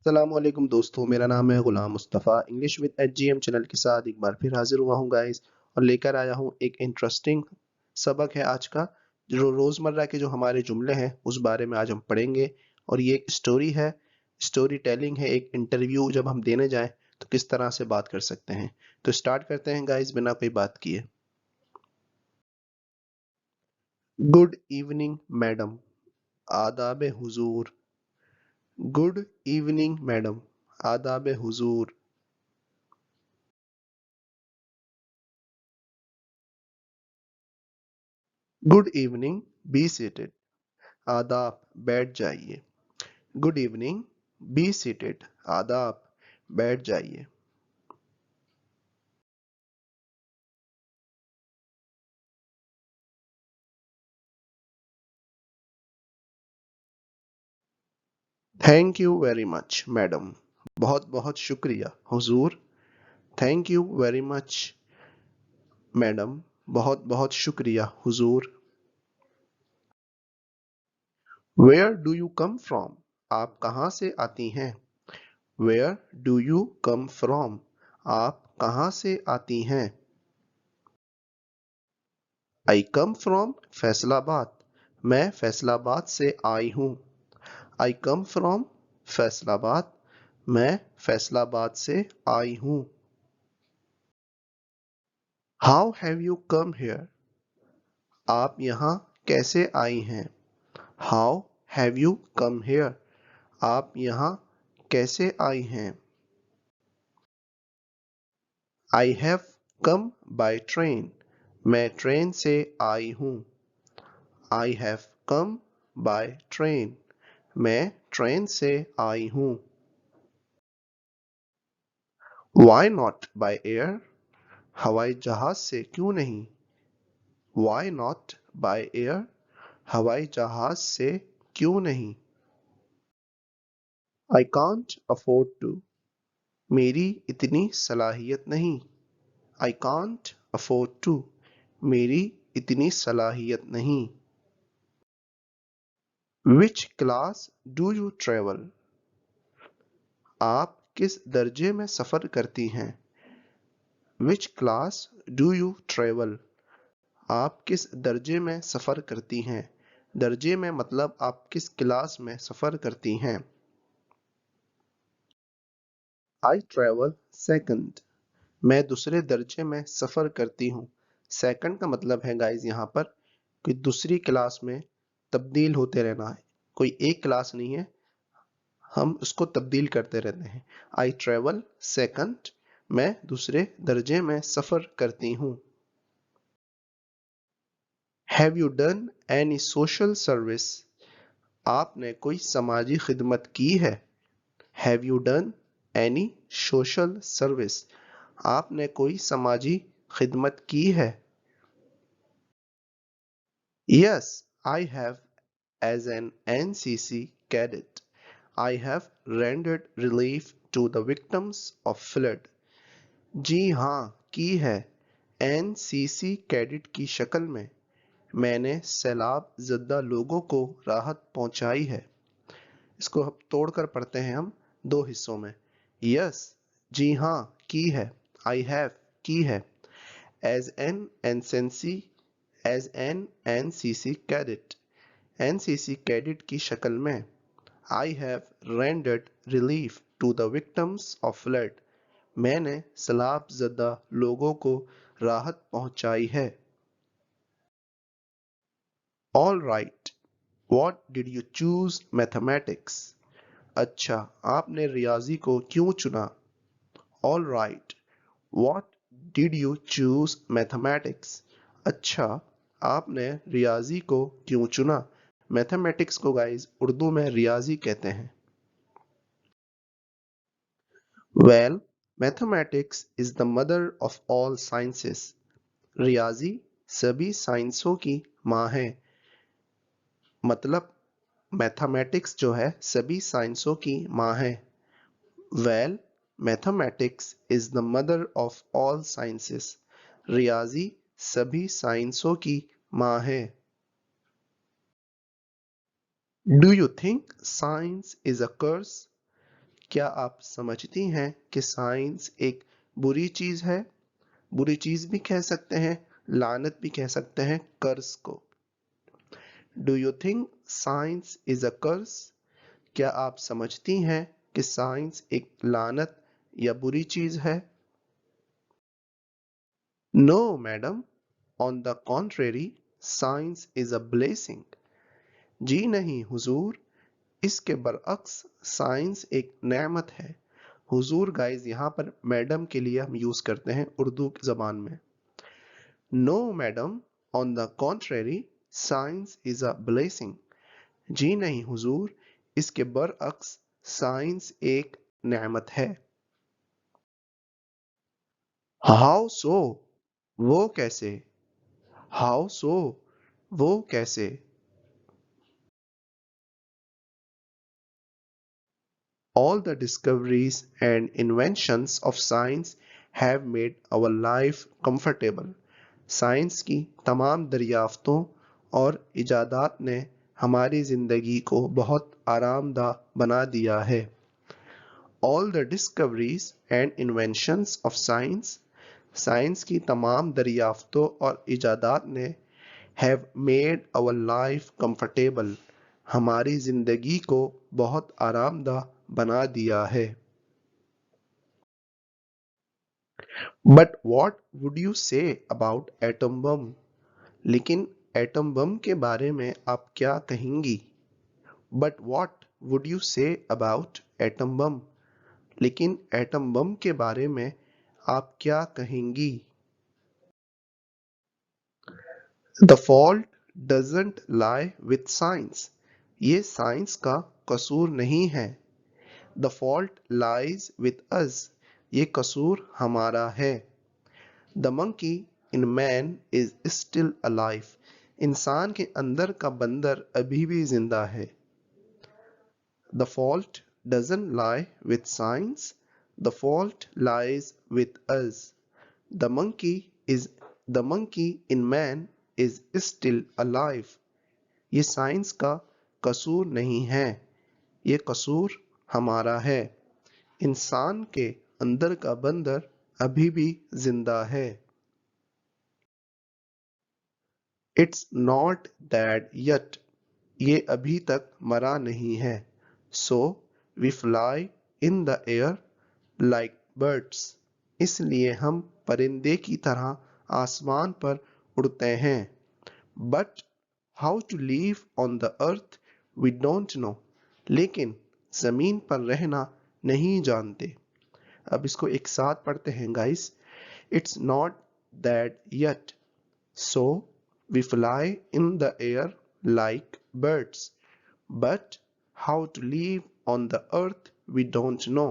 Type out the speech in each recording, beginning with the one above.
अस्सलामुअलैकुम दोस्तों, मेरा नाम है गुलाम मुस्तफ़ा। इंग्लिश विद एचजीएम चैनल के साथ एक बार फिर हाजिर हुआ हूँ गाइस, और लेकर आया हूँ एक इंटरेस्टिंग सबक है आज का। जो रोज़मर्रा के जो हमारे जुमले हैं उस बारे में आज हम पढ़ेंगे। और ये एक स्टोरी है, स्टोरी टेलिंग है। एक इंटरव्यू जब हम देने जाएं तो किस तरह से बात कर सकते हैं। तो स्टार्ट करते हैं गाइस बिना कोई बात किए। गुड इवनिंग मैडम, आदाब हुजूर। गुड इवनिंग मैडम, आदाब हुजूर। Good evening, be seated. आदाब, बैठ जाइए। Good evening, be seated. आदाब, बैठ जाइए। Thank you very much madam, बहुत बहुत शुक्रिया हुजूर। Thank you very much madam, बहुत बहुत शुक्रिया हुजूर। Where do you come from, आप कहाँ से आती हैं। Where do you come from, आप कहाँ से आती हैं। आई कम फ्रॉम फैसलाबाद, मैं फैसलाबाद से आई हूँ। आई कम फ्रॉम फैसलाबाद, मैं फैसलाबाद से आई हूँ। How have you come here, आप यहाँ कैसे आई हैं। How have you come here, आप यहाँ कैसे आई हैं। I have come by train, मैं ट्रेन से आई हूँ। I have come by train, मैं ट्रेन से आई हूँ। वाई नॉट बाय एयर, हवाई जहाज से क्यों नहीं। वाई नॉट बाय एयर, हवाई जहाज से क्यों नहीं। आई कांट अफोर्ड टू, मेरी इतनी सलाहियत नहीं। आई कांट अफोर्ड टू, मेरी इतनी सलाहियत नहीं। Which class do you travel, आप किस दर्जे में सफर करती हैं। Which class do you travel, आप किस दर्जे में सफर करती हैं। दर्जे में मतलब आप किस क्लास में सफर करती हैं। आई ट्रेवल सेकंड, मैं दूसरे दर्जे में सफर करती हूँ। सेकंड का मतलब है गाइस यहाँ पर कि दूसरी क्लास में तब्दील होते रहना है। कोई एक क्लास नहीं है, हम उसको तब्दील करते रहते हैं। आई ट्रेवल सेकंड, मैं दूसरे दर्जे में सफर करती हूँ। Have you done any social service, आपने कोई समाजी खिदमत की है। Have you done any social service, आपने कोई समाजी खिदमत की है। Yes, I have. As an NCC cadet, I have rendered relief to the victims of flood. जी हाँ, की है। एनसीसी कैडेट की शक्ल में मैंने सैलाब ज़दा लोगों को राहत पहुंचाई है। इसको हम तोड़कर पढ़ते हैं हम दो हिस्सों में। यस, जी हाँ, की है। आई हैव, की है। As an NCC, as an NCC cadet, NCC cadet की शक्ल में। I have rendered relief to the victims of flood, मैंने सैलाब ज़दा लोगों को राहत पहुंचाई है। All right, what did you choose mathematics, अच्छा आपने रियाजी को क्यों चुना। All right, what did you choose mathematics, अच्छा आपने रियाजी को क्यों चुना। मैथमेटिक्स को गाइस उर्दू में रियाजी कहते हैं। Well, mathematics is the mother of all sciences, रियाजी सभी साइंसों की माँ है। मतलब मैथमेटिक्स जो है सभी साइंसों की माँ है। Well, mathematics is the mother of all sciences, रियाजी सभी साइंसों की माँ है। Do you think science is a curse, क्या आप समझती हैं कि साइंस एक बुरी चीज है? बुरी चीज भी कह सकते हैं, लानत भी कह सकते हैं कर्ज को। Do you think science is a curse? क्या आप समझती हैं कि साइंस एक लानत या बुरी चीज है? No madam, on the contrary, science is a blessing. जी नहीं हुजूर, इसके बरअक्स साइंस एक नेमत है। हुजूर गाइस यहाँ पर मैडम के लिए हम यूज करते हैं उर्दू की जबान में। No madam, on the contrary, science is a blessing. जी नहीं हुजूर, इसके बरअक्स साइंस एक नेमत है। How so? वो कैसे? How so? वो कैसे? All the discoveries and inventions of science have made our life comfortable. Science की तमाम दरियाफ्तों और इजादात ने हमारी जिंदगी को बहुत आरामदा बना दिया है। All the discoveries and inventions of science, science की तमाम दरियाफ्तों और इजादात ने have made our life comfortable, हमारी जिंदगी को बहुत आरामदा बना दिया है। But what would you say about atom bomb? लेकिन एटम बम के बारे में आप क्या कहेंगी? But what would you say about atom bomb? लेकिन एटम बम के बारे में आप क्या कहेंगी? The fault doesn't lie with science. ये साइंस का कसूर नहीं है। The fault lies with us. ये कसूर हमारा है। The monkey in man is still alive. इंसान के अंदर का बंदर अभी भी जिंदा है। The fault doesn't lie with science, the fault lies with us. The monkey is the monkey in man is still alive. ये साइंस का कसूर नहीं है, ये कसूर हमारा है। इंसान के अंदर का बंदर अभी भी जिंदा है। It's not that yet. ये अभी तक मरा नहीं है। So we fly in the air like birds. इसलिए हम परिंदे की तरह आसमान पर उड़ते हैं। But how to live on the earth we don't know. लेकिन जमीन पर रहना नहीं जानते। अब इसको एक साथ पढ़ते हैं guys. It's not that yet, so we fly in the air like birds, but how to live on the earth we don't know.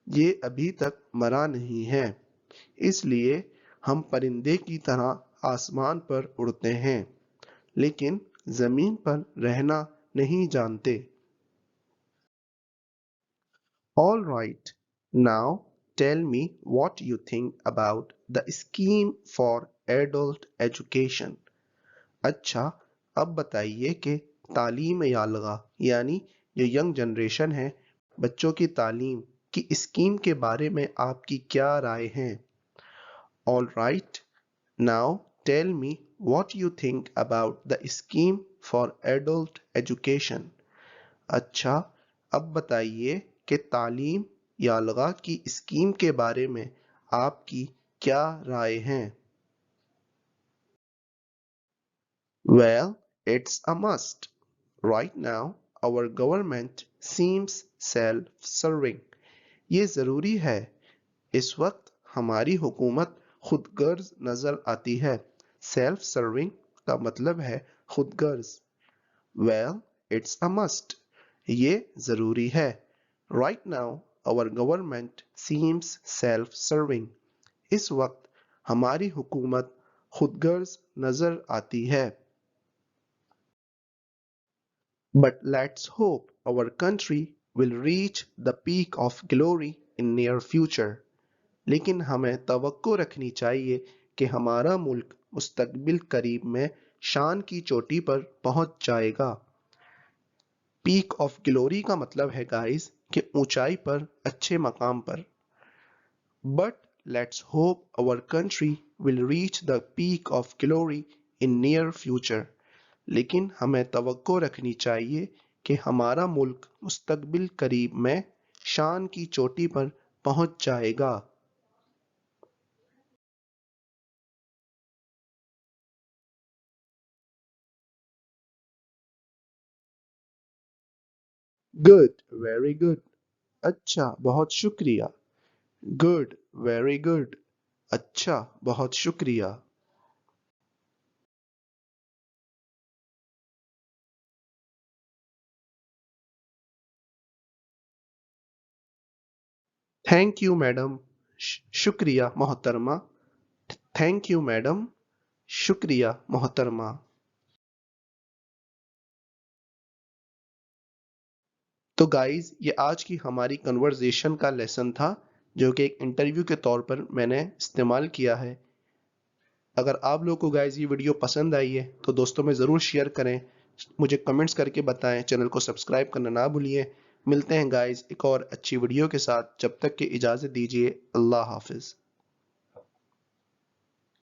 ये अभी तक मरा नहीं है, इसलिए हम परिंदे की तरह आसमान पर उड़ते हैं, लेकिन जमीन पर रहना नहीं जानते। All right, now tell me what you think about the scheme for adult education. अच्छा, अब बताइए कि तालीम यालगा यानी जो यंग जनरेशन है, बच्चों की तालीम की स्कीम के बारे में आपकी क्या राय है? All right, now tell me what you think about the scheme for adult education. अच्छा, अब बताइए कि तालीम यालगा की स्कीम के बारे में आपकी क्या राय है? Well, it's a must. Right now, our government seems self-serving. ये ज़रूरी है। इस वक्त हमारी हुकूमत खुदगर्ज नजर आती है। सेल्फ सर्विंग का मतलब है खुदगर्ज। Well, it's a must. ये ज़रूरी है। Right now, our government seems self-serving. इस वक्त हमारी हुकूमत खुदगर्ज नजर आती है। But let's hope our country will reach the peak of glory in near future. लेकिन हमें तवक्को रखनी चाहिए कि हमारा मुल्क मुस्तकबिल करीब में शान की चोटी पर पहुंच जाएगा। पीक ऑफ ग्लोरी का मतलब है गाइस कि ऊंचाई पर, अच्छे मकाम पर। But let's hope our country will reach the peak of glory in near future. लेकिन हमें तवक्को रखनी चाहिए कि हमारा मुल्क मुस्तकबिल करीब में शान की चोटी पर पहुंच जाएगा। Good, very good. अच्छा, बहुत शुक्रिया। Good, very good. अच्छा, बहुत शुक्रिया। Thank you madam. शुक्रिया मोहतरमा। Thank you madam. शुक्रिया मोहतरमा। तो गाइज ये आज की हमारी कन्वर्जेशन का लेसन था जो कि एक इंटरव्यू के तौर पर मैंने इस्तेमाल किया है। अगर आप लोगों को गाइज ये वीडियो पसंद आई है तो दोस्तों में ज़रूर शेयर करें, मुझे कमेंट्स करके बताएं, चैनल को सब्सक्राइब करना ना भूलिए। मिलते हैं गाइज एक और अच्छी वीडियो के साथ, जब तक कि इजाज़त दीजिए। अल्लाह हाफिज़।